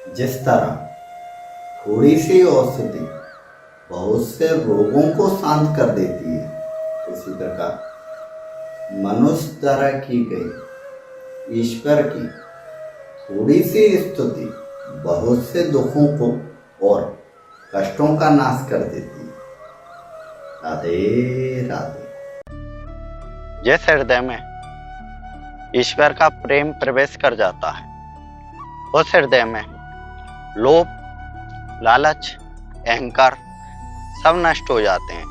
जिस तरह थोड़ी सी औषधि बहुत से रोगों को शांत कर देती है, उसी प्रकार मनुष्य द्वारा की गई ईश्वर की थोड़ी सी स्तुति बहुत से दुखों को और कष्टों का नाश कर देती है। राधे राधे। जिस हृदय में ईश्वर का प्रेम प्रवेश कर जाता है, उस हृदय में लोभ, लालच, अहंकार सब नष्ट हो जाते हैं।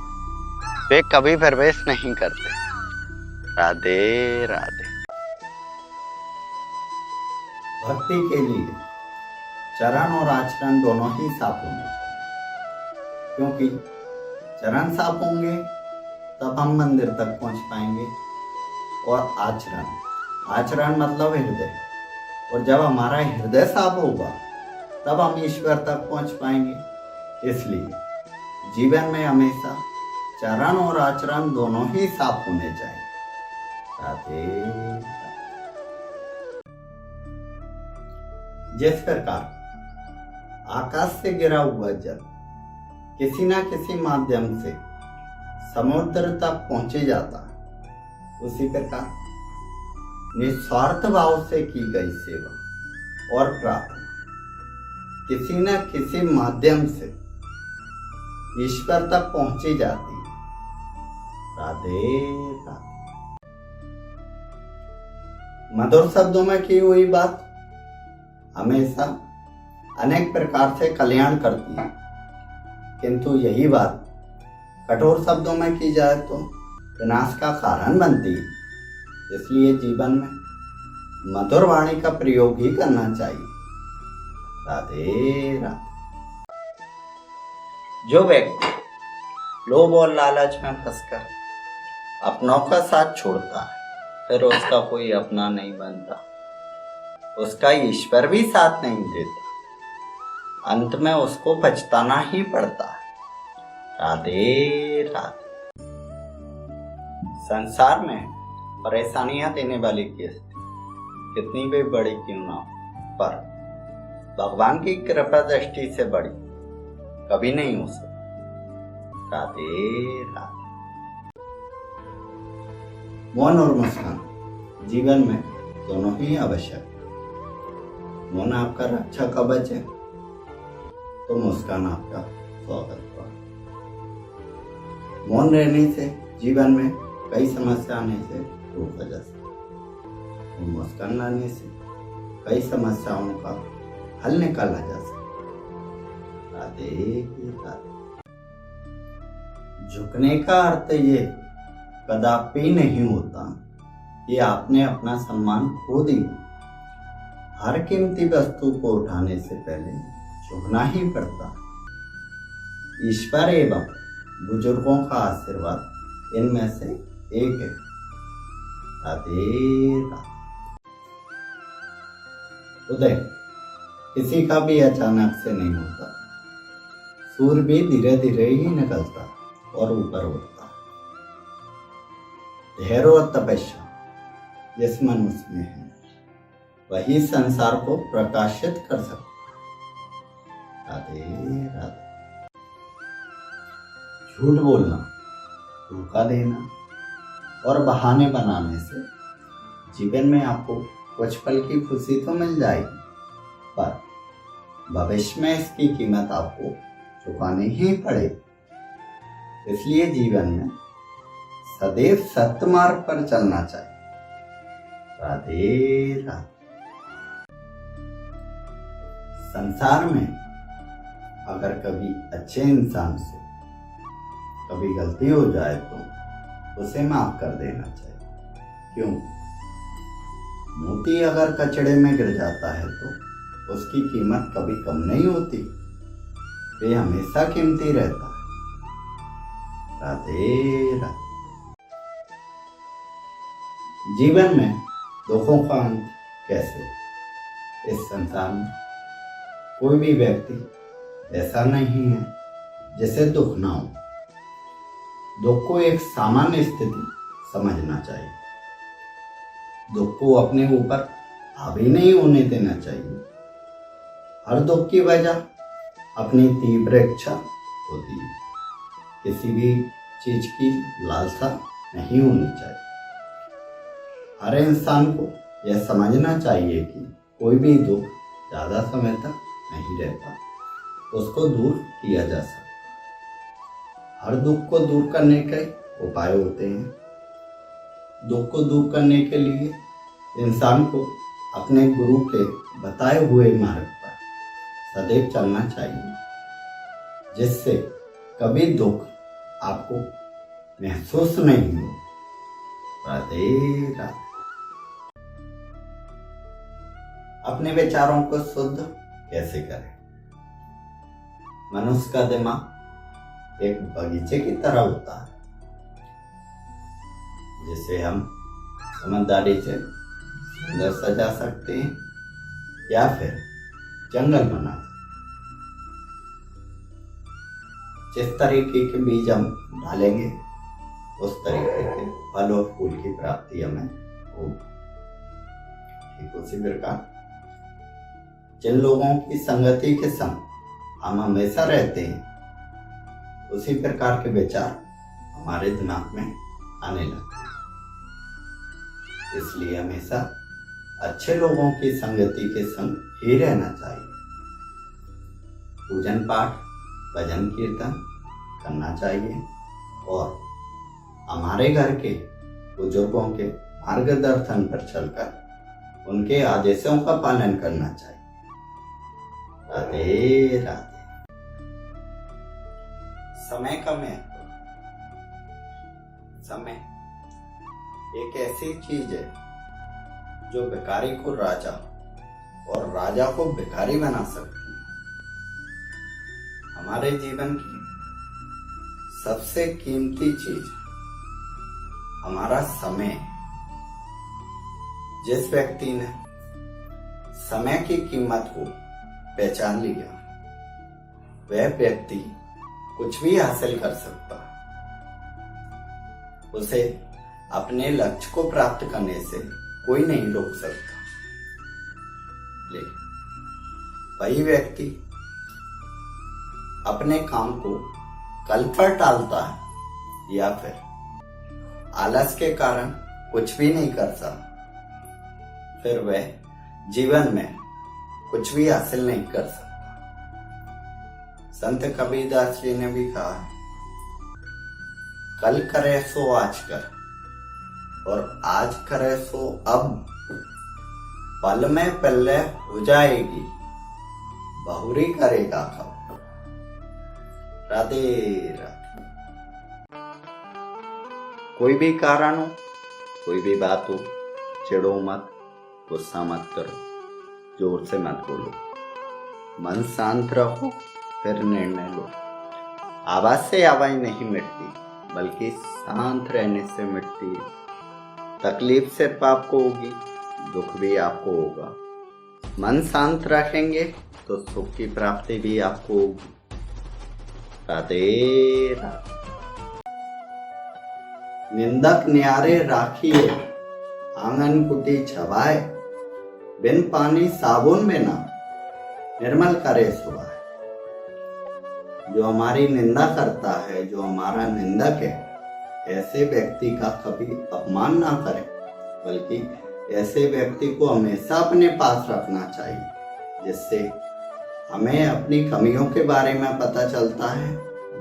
वे कभी प्रवेश नहीं करते। राधे राधे। भक्ति के लिए चरण और आचरण दोनों ही साफ होने चाहिए, क्योंकि चरण साफ होंगे तब हम मंदिर तक पहुंच पाएंगे। और आचरण मतलब हृदय, और जब हमारा हृदय साफ होगा तब हम ईश्वर तक पहुंच पाएंगे। इसलिए जीवन में हमेशा चरण और आचरण दोनों ही साफ होने चाहिए। राधे राधे। जिस प्रकार आकाश से गिरा हुआ जल किसी न किसी माध्यम से समुद्र तक पहुंचे जाता है, उसी प्रकार निस्वार्थ भाव से की गई सेवा और प्रार्थना किसी न किसी माध्यम से ईश्वर तक पहुंची जाती है। राधे राधे। मधुर शब्दों में की हुई बात हमेशा अनेक प्रकार से कल्याण करती है, किंतु यही बात कठोर शब्दों में की जाए तो विनाश का कारण बनती है। इसलिए जीवन में मधुर वाणी का प्रयोग ही करना चाहिए। राधे राधे। जो व्यक्ति लोभ और लालच में फंसकर अपनों का साथ छोड़ता है, फिर उसका कोई अपना नहीं बनता, उसका ईश्वर भी साथ नहीं देता, अंत में उसको पछताना ही पड़ता है। राधे राधे। संसार में परेशानियां देने वाली कितनी भी बड़ी क्यों ना हो, पर भगवान की कृपा दृष्टि से बड़ी कभी नहीं हो सकती। राधे राधे। मौन और मुस्कान जीवन में दोनों ही आवश्यक। मौन आपका रक्षा कवच है तो मुस्कान आपका स्वागत है। मौन रहने से जीवन में कई समस्या आने से रोका जा सकता है, और मुस्कान लाने से कई समस्याओं का हल निकाला जा सकता है। राधे राधे। झुकने का अर्थ ये कदापि नहीं होता कि आपने अपना सम्मान खो दिया। हर कीमती वस्तु को उठाने से पहले झुकना ही पड़ता है। ईश्वर एवं बुजुर्गों का आशीर्वाद इनमें से एक है। राधे राधे। उदय किसी का भी अचानक से नहीं होता, सूर्य भी धीरे धीरे ही निकलता और ऊपर उठता। धैर्य और तपस्या जिस मनुष्य में है वही संसार को प्रकाशित कर सकता। राधे राधे। झूठ बोलना, धोखा देना और बहाने बनाने से जीवन में आपको कुछ पल की खुशी तो मिल जाएगी, पर भविष्य में इसकी कीमत आपको चुकानी ही पड़ेगी। इसलिए जीवन में सदैव सत्य मार्ग पर चलना चाहिए। राधे राधे। संसार में अगर कभी अच्छे इंसान से कभी गलती हो जाए तो उसे माफ कर देना चाहिए। क्यों? मोती अगर कचड़े में गिर जाता है तो उसकी कीमत कभी कम नहीं होती, वे हमेशा कीमती रहता है। राधे राधे। जीवन में दुखों का अंत कैसे? इस संसार में कोई भी व्यक्ति ऐसा नहीं है जिसे दुख ना हो। दुख को एक सामान्य स्थिति समझना चाहिए। दुख को अपने ऊपर हावी नहीं होने देना चाहिए। हर दुख की वजह अपनी तीव्र इच्छा होती है। किसी भी चीज की लालसा नहीं होनी चाहिए। हर इंसान को यह समझना चाहिए कि कोई भी दुख ज्यादा समय तक नहीं रहता, उसको दूर किया जा सकता। हर दुख को दूर करने के उपाय होते हैं। दुख को दूर करने के लिए इंसान को अपने गुरु के बताए हुए मार्ग पर सदैव चलना चाहिए, जिससे कभी दुख आपको महसूस नहीं हो। राधे राधे। अपने विचारों को शुद्ध कैसे करें? मनुष्य का दिमाग एक बगीचे की तरह होता है, जिसे हम समझदारी से सुंदर सजा सकते हैं या फिर जंगल बना सकते। जिस तरीके के बीज हम डालेंगे उस तरीके के फल और फूल की प्राप्ति हमें होगी। ठीक उसी प्रकार जिन लोगों की संगति के संग हम हमेशा रहते हैं, उसी प्रकार के विचार हमारे दिमाग में आने लगते हैं। इसलिए हमेशा अच्छे लोगों की संगति के संग ही रहना चाहिए। पूजन पाठ, भजन कीर्तन करना चाहिए और हमारे घर के बुजुर्गों के मार्गदर्शन पर चलकर उनके आदेशों का पालन करना चाहिए। राधे राधे। समय का महत्व। समय एक ऐसी चीज है जो भिखारी को राजा और राजा को भिखारी बना सकती है। हमारे जीवन की सबसे कीमती चीज हमारा समय। जिस व्यक्ति ने समय की कीमत को पहचान लिया, वह व्यक्ति कुछ भी हासिल कर सकता। उसे अपने लक्ष्य को प्राप्त करने से कोई नहीं रोक सकता। लेकिन वही व्यक्ति अपने काम को कल पर टालता है या फिर आलस के कारण कुछ भी नहीं करता, फिर वह जीवन में कुछ भी हासिल नहीं कर सकता। संत कबीरदास जी ने भी कहा, कल करे सो आज कर और आज करे सो अब, पल में पल्ले हो जाएगी, बहुरी करेगा कब। राधे राधे। कोई भी कारण हो, कोई भी बात हो, चिढ़ो मत, गुस्सा मत करो, जोर से मत बोलो, मन शांत रखो, फिर निर्णय लो। आवाज से आवाज नहीं मिटती, बल्कि शांत रहने से मिटती है। तकलीफ सिर्फ आपको होगी, दुख भी आपको होगा। मन शांत रखेंगे तो सुख की प्राप्ति भी आपको होगी। राधे राधे। निंदक न्यारे राखिए, आंगन कुटी छवाए, बिन पानी साबुन में ना निर्मल करे सुबह। जो हमारी निंदा करता है, जो हमारा निंदक है, ऐसे व्यक्ति का कभी अपमान ना करें, बल्कि ऐसे व्यक्ति को हमेशा अपने पास रखना चाहिए, जिससे हमें अपनी कमियों के बारे में पता चलता है,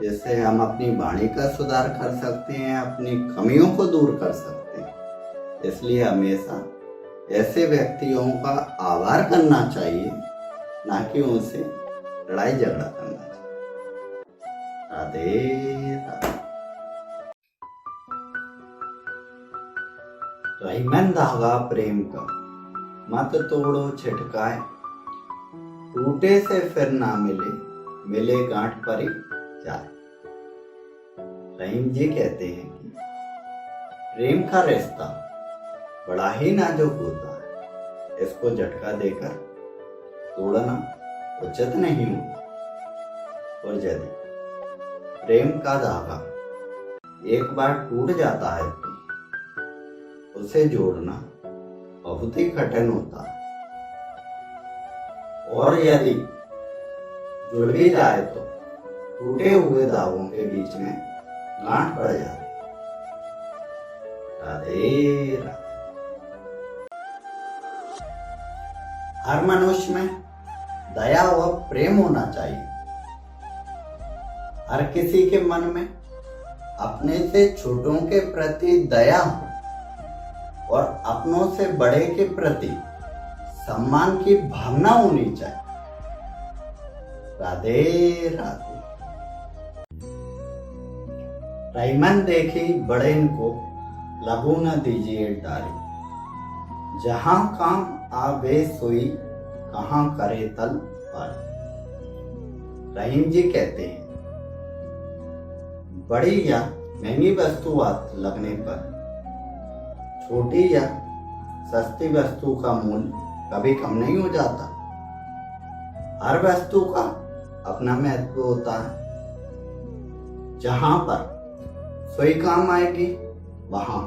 जिससे हम अपनी वाणी का सुधार कर सकते हैं, अपनी कमियों को दूर कर सकते हैं। इसलिए हमेशा ऐसे व्यक्तियों का आभार करना चाहिए, ना कि उनसे लड़ाई झगड़ा करना चाहिए। राधे राधे। रहीमन धागा प्रेम का, मत तोड़ो छिटकाए, टूटे से फिर ना मिले, मिले गांठ पर ही जाए। रहीम जी कहते हैं कि प्रेम का रिश्ता बड़ा ही नाजुक होता है, इसको झटका देकर तोड़ना उचित नहीं होता। और यदि प्रेम का धागा एक बार टूट जाता है तो उसे जोड़ना बहुत ही कठिन होता है। और यदि जुड़ भी जाए तो टूटे हुए दागों के बीच में गांठ पड़ जाती। राधे राधे। हर मनुष्य में दया व प्रेम होना चाहिए। हर किसी के मन में अपने से छोटों के प्रति दया हो और अपनों से बड़े के प्रति सम्मान की भावना होनी चाहिए। राधे राधे। रहीमन देखी बड़े को लघु न दीजिए डारी, जहां काम आवे सोई कहां करे तल पारी। रहीम जी कहते हैं, बड़ी या महंगी वस्तु लगने पर छोटी या सस्ती वस्तु का मूल्य कभी कम नहीं हो जाता। हर वस्तु का अपना महत्व होता है। जहां पर सुई काम आएगी वहां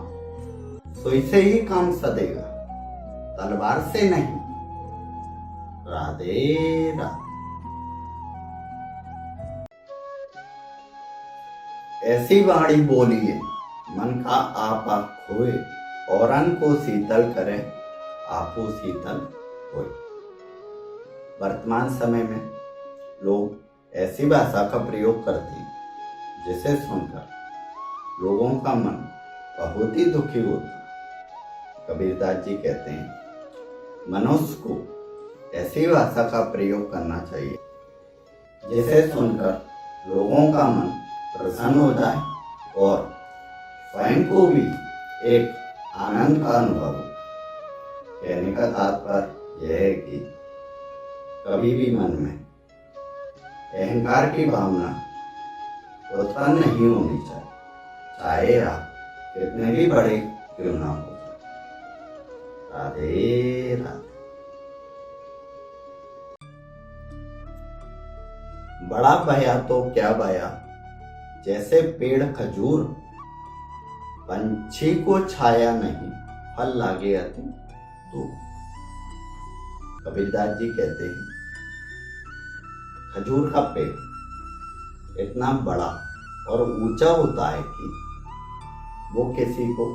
सुई से ही काम सदेगा, तलवार से नहीं। राधे राधे। ऐसी वाणी बोलिए मन का आपा खोए, औरन को शीतल करे आपो शीतल होए। वर्तमान समय में लोग ऐसी भाषा का प्रयोग करते हैं जिसे सुनकर लोगों का मन बहुत ही दुखी होता है। कबीरदास जी कहते हैं, मनुष्य को ऐसी भाषा का प्रयोग करना चाहिए जिसे सुनकर लोगों का मन प्रसन्न हो जाए और स्वयं को भी एक आनंद का अनुभव हो। कहने का तात्पर्य यह है कि कभी भी मन में अहंकार की भावना उत्पन्न नहीं होनी चाहिए, चाहे आप कितने भी बड़े क्यों ना हो। राधे राधे। बड़ा भया तो क्या भया, जैसे पेड़ खजूर, पंछी को छाया नहीं फल लागे अति दूर। कबीरदास जी कहते हैं, खजूर का पेड़ इतना बड़ा और ऊंचा होता है कि वो किसी को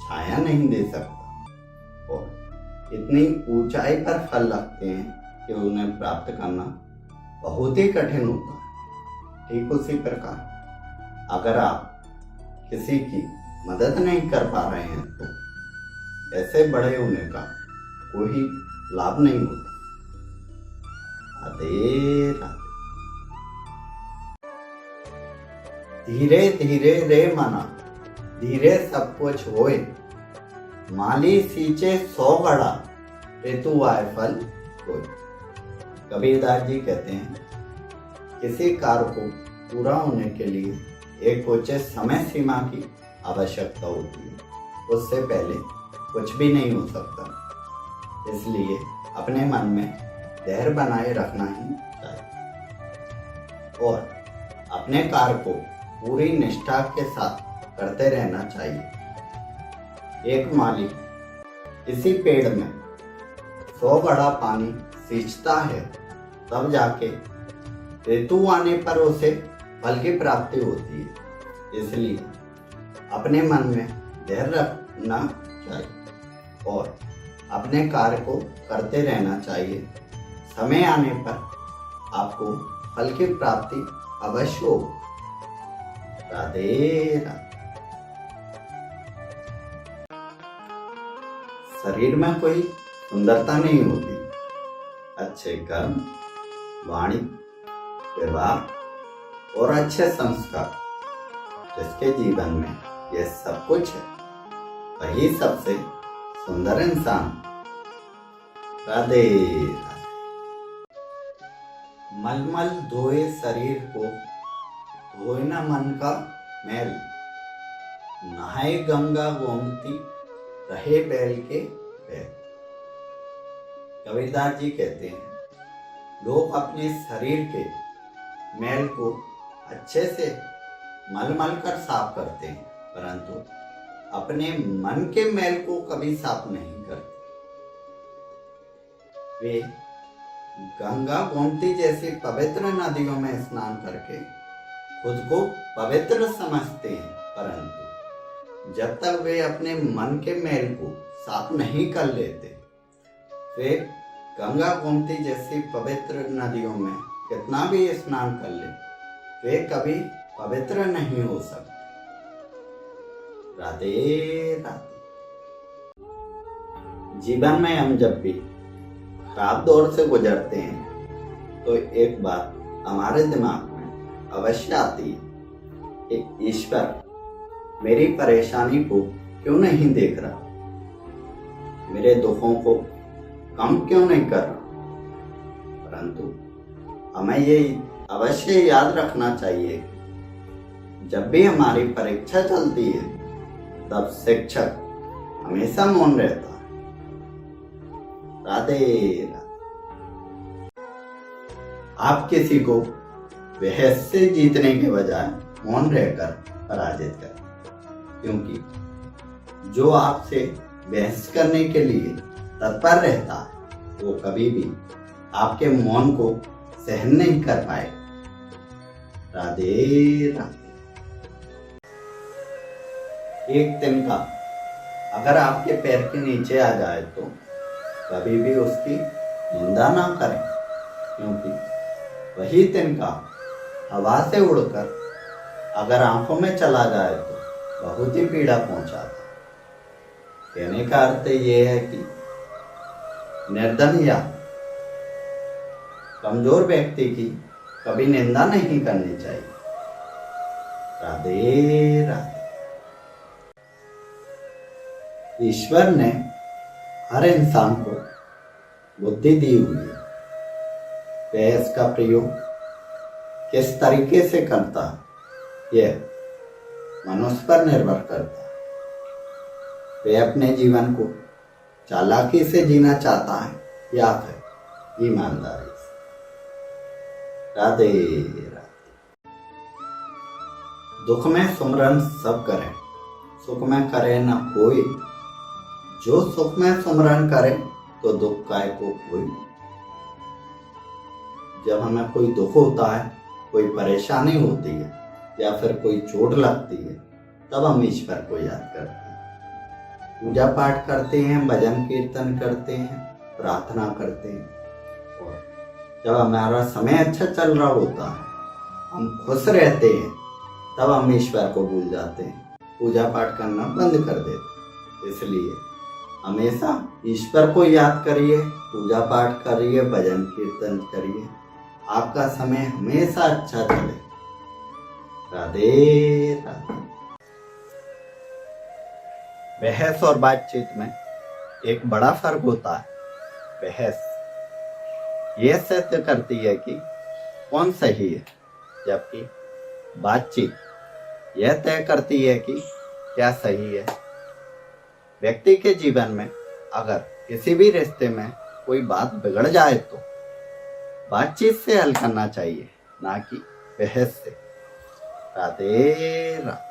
छाया नहीं दे सकता और इतनी ऊंचाई पर फल लगते हैं कि उन्हें प्राप्त करना बहुत ही कठिन होता है। ठीक उसी प्रकार अगर आप किसी की मदद नहीं कर पा रहे हैं तो ऐसे बड़े होने का कोई लाभ नहीं होता। राधे राधे। धीरे धीरे रे मना, धीरे सब कुछ होए, माली सींचे 100 घड़ा, ऋतु आए फल कोई। कबीरदास जी कहते हैं, किसी कार्य को पूरा होने के लिए एक उचित समय सीमा की आवश्यकता होती है। उससे पहले कुछ भी नहीं हो सकता। इसलिए अपने मन में धैर्य बनाए रखना ही चाहिए और अपने कार्य को पूरी निष्ठा के साथ करते रहना चाहिए। एक माली इसी पेड़ में 100 घड़ा पानी सींचता है, तब जाके ऋतु आने पर उसे फल की प्राप्ति होती है। इसलिए अपने मन में धैर्य रखना चाहिए और अपने कार्य को करते रहना चाहिए। समय आने पर आपको फल की प्राप्ति अवश्य हो। राधे राधे। शरीर में कोई सुंदरता नहीं होती, अच्छे कर्म, वाणी, व्यवहार और अच्छे संस्कार जिसके जीवन में यह सब कुछ है, वही सबसे सुंदर इंसान। राधे राधे। मलमल धोए शरीर को, धोए न मन का मैल, नहाए गंगा गोमती, रहे बैल के पैर। कबीरदास जी कहते हैं, लोग अपने शरीर के मैल को अच्छे से मल मल कर साफ करते हैं, परंतु अपने मन के मैल को कभी साफ नहीं करते। वे गंगा गोमती जैसी पवित्र नदियों में स्नान करके खुद को पवित्र समझते हैं, परंतु जब तक वे अपने मन के मैल को साफ नहीं कर लेते, वे गंगा गोमती जैसी पवित्र नदियों में कितना भी स्नान कर ले, वे कभी पवित्र नहीं हो सकते। राधे राधे। जीवन में हम जब भी खराब दौर से गुजरते हैं तो एक बात हमारे दिमाग में अवश्य आती है कि ईश्वर मेरी परेशानी को क्यों नहीं देख रहा, मेरे दुखों को कम क्यों नहीं कर रहा। परंतु हमें ये अवश्य याद रखना चाहिए, जब भी हमारी परीक्षा चलती है तब शिक्षक हमेशा मौन रहता है। राधे राधे। आप किसी को बहस से जीतने के बजाय मौन रहकर पराजित करें, क्योंकि जो आपसे बहस करने के लिए तत्पर रहता है वो कभी भी आपके मौन को सहन नहीं कर पाए। राधे राधे। एक तिनका अगर आपके पैर के नीचे आ जाए तो कभी भी उसकी निंदा ना करें, क्योंकि वही तिनका हवा से उड़कर अगर आंखों में चला जाए तो बहुत ही पीड़ा पहुंचाता है। कहने का अर्थ ये है कि निर्धन या कमजोर व्यक्ति की कभी निंदा नहीं करनी चाहिए। राधे राधे। ईश्वर ने हर इंसान को बुद्धि दी हुई है, वह इसका प्रयोग किस तरीके से करता है यह मनुष्य पर निर्भर करता है। वह अपने जीवन को चालाकी से जीना चाहता है या फिर ईमानदारी से। राधे राधे। दुख में सुमरन सब करें, सुख में करे न कोई। जो सुख में सुमरन करे तो दुख काय को कोई। जब हमें कोई दुख होता है, कोई परेशानी होती है या फिर कोई चोट लगती है, तब हम ईश्वर को याद करते हैं, पूजा पाठ करते हैं, भजन कीर्तन करते हैं, प्रार्थना करते हैं। और जब हमारा समय अच्छा चल रहा होता है, हम खुश रहते हैं, तब हम ईश्वर को भूल जाते हैं, पूजा पाठ करना बंद कर देते हैं। इसलिए हमेशा ईश्वर को याद करिए, पूजा पाठ करिए, भजन कीर्तन करिए, आपका समय हमेशा अच्छा चले। राधे राधे। बहस और बातचीत में एक बड़ा फर्क होता है। बहस यह सिद्ध करती है कि कौन सही है, जबकि बातचीत यह तय करती है कि क्या सही है। व्यक्ति के जीवन में अगर किसी भी रिश्ते में कोई बात बिगड़ जाए तो बातचीत से हल करना चाहिए, ना कि बहस से। राधे राधे।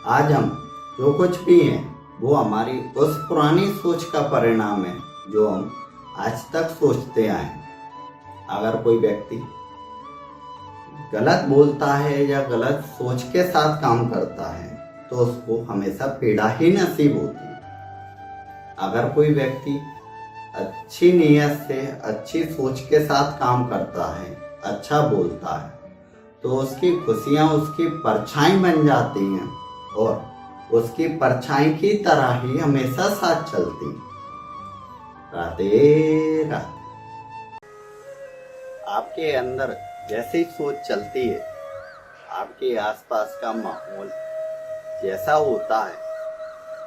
आज हम जो कुछ भी हैं वो हमारी उस पुरानी सोच का परिणाम है जो हम आज तक सोचते आए हैं। अगर कोई व्यक्ति गलत बोलता है या गलत सोच के साथ काम करता है तो उसको हमेशा पीड़ा ही नसीब होती है। अगर कोई व्यक्ति अच्छी नीयत से, अच्छी सोच के साथ काम करता है, अच्छा बोलता है, तो उसकी खुशियां उसकी परछाई बन जाती हैं और उसकी परछाई की तरह ही हमेशा साथ चलती। राधे राधे। आपके अंदर जैसी सोच चलती है, आपके आसपास का माहौल जैसा होता है,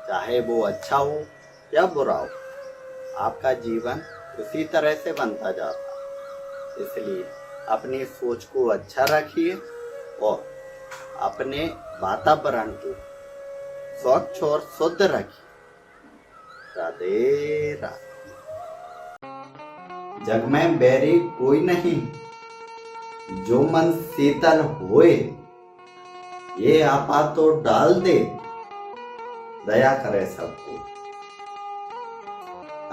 चाहे वो अच्छा हो या बुरा हो, आपका जीवन उसी तरह से बनता जाता है। इसलिए अपनी सोच को अच्छा रखिए और अपने वातावरण को स्वच्छ और शुद्ध रखिए। राधे राधे। जग में बैरी कोई नहीं, जो मन शीतल होए, ये आपा तो डाल दे, दया करे सबको।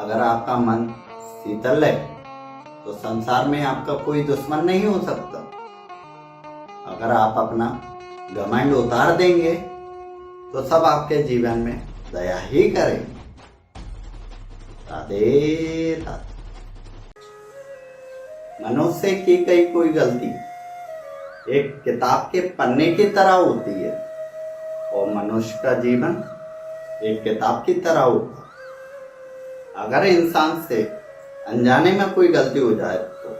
अगर आपका मन शीतल है तो संसार में आपका कोई दुश्मन नहीं हो सकता। अगर आप अपना घमंड उतार देंगे तो सब आपके जीवन में दया ही करेंगे। राधे राधे। मनुष्य की गई कोई गलती एक किताब के पन्ने की तरह होती है और मनुष्य का जीवन एक किताब की तरह होता है। अगर इंसान से अनजाने में कोई गलती हो जाए तो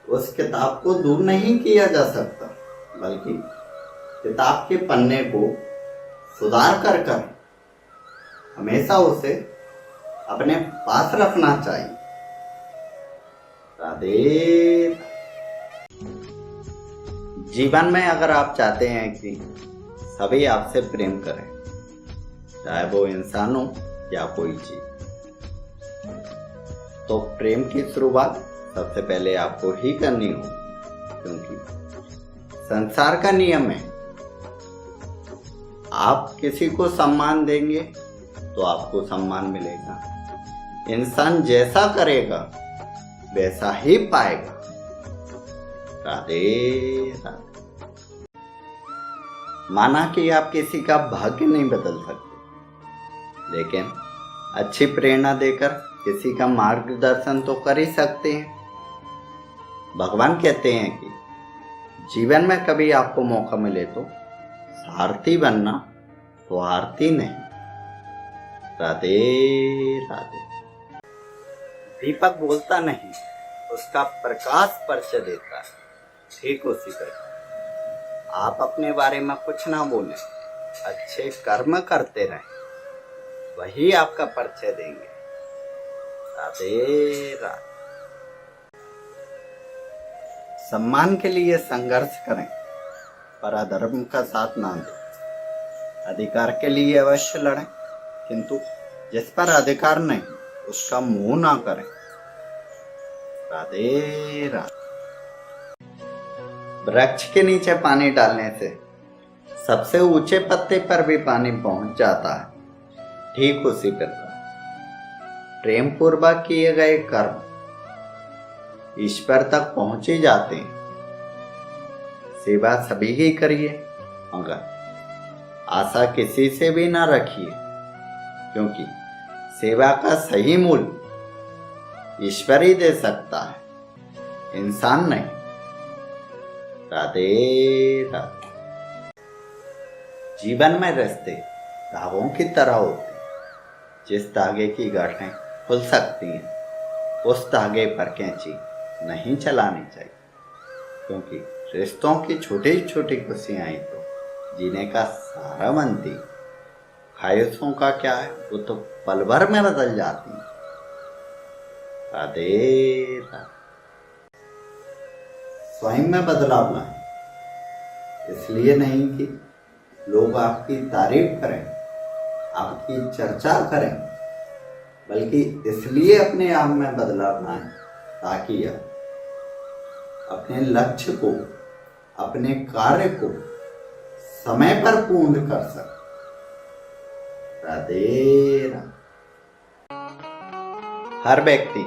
उस किताब को दूर नहीं किया जा सकता, बल्कि किताब के पन्ने को सुधार कर हमेशा उसे अपने पास रखना चाहिए। राधे। जीवन में अगर आप चाहते हैं कि सभी आपसे प्रेम करें, चाहे वो इंसान हो या कोई चीज, तो प्रेम की शुरुआत सबसे पहले आपको ही करनी हो, क्योंकि संसार का नियम है आप किसी को सम्मान देंगे तो आपको सम्मान मिलेगा। इंसान जैसा करेगा वैसा ही पाएगा। राधे राधे। माना कि आप किसी का भाग्य नहीं बदल सकते, लेकिन अच्छी प्रेरणा देकर किसी का मार्गदर्शन तो कर ही सकते हैं। भगवान कहते हैं कि जीवन में कभी आपको मौका मिले तो सारथी बनना, स्वार्थी नहीं। राधे राधे। दीपक बोलता नहीं, उसका प्रकाश परिचय देता है। ठीक उसी प्रकार आप अपने बारे में कुछ ना बोलें, अच्छे कर्म करते रहें, वही आपका परिचय देंगे। राधे राधे। सम्मान के लिए संघर्ष करें, पर अधर्म का साथ ना दें। अधिकार के लिए अवश्य लड़ें, किंतु जिस पर अधिकार नहीं उसका मुंह ना करें। राधे राधे। वृक्ष के नीचे पानी डालने से सबसे ऊंचे पत्ते पर भी पानी पहुंच जाता है। ठीक उसी प्रकार प्रेम पूर्वक किए गए कर्म ईश्वर तक पहुंच ही जाते हैं। सेवा सभी की करिए, मगर आशा किसी से भी ना रखिए, क्योंकि सेवा का सही मूल्य ईश्वर ही दे सकता है, इंसान नहीं। राधे राधे। जीवन में रिश्ते धागों की तरह होते हैं। जिस धागे की गांठें खुल सकती हैं, उस धागे पर कैंची नहीं चलानी चाहिए, क्योंकि रिश्तों की छोटी छोटी खुशियां ही तो जीने का सहारा बनती। ख्वाहिशों का क्या है, वो तो पल भर में बदल जाती हैं। राधे राधे। स्वयं में बदलाव लाएं, इसलिए नहीं कि लोग आपकी तारीफ करें, आपकी चर्चा करें, बल्कि इसलिए अपने आप में बदलाव लाएं ताकि आप अपने लक्ष्य को, अपने कार्य को समय पर पूर्ण कर सकें। राधे राधे। हर व्यक्ति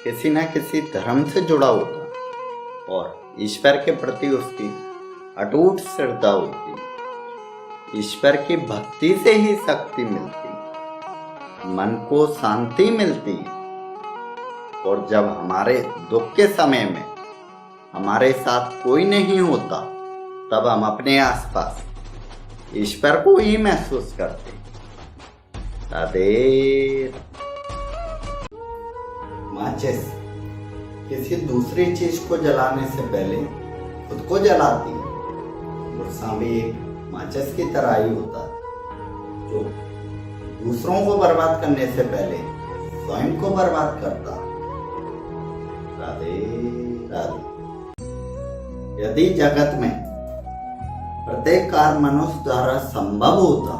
किसी न किसी धर्म से जुड़ा होता है और ईश्वर के प्रति उसकी अटूट श्रद्धा होती है। ईश्वर की भक्ति से ही शक्ति मिलती है, मन को शांति मिलती है। और जब हमारे दुख के समय में हमारे साथ कोई नहीं होता, तब हम अपने आसपास ईश्वर को ही महसूस करते हैं। राधे। माचिस किसी दूसरी चीज को जलाने से पहले खुद को जलाती है। गुस्सा भी एक माचिस की तरह ही होता है, जो दूसरों को बर्बाद करने से पहले स्वयं को बर्बाद करता है। राधे राधे। यदि जगत में प्रत्येक कार्य मनुष्य द्वारा संभव होता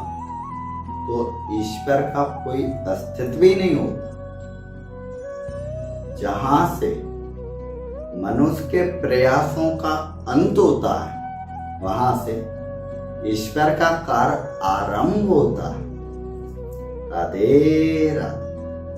तो ईश्वर का कोई अस्तित्व ही नहीं होता। जहां से मनुष्य के प्रयासों का अंत होता है, वहां से ईश्वर का कार्य आरंभ होता है। राधे राधे।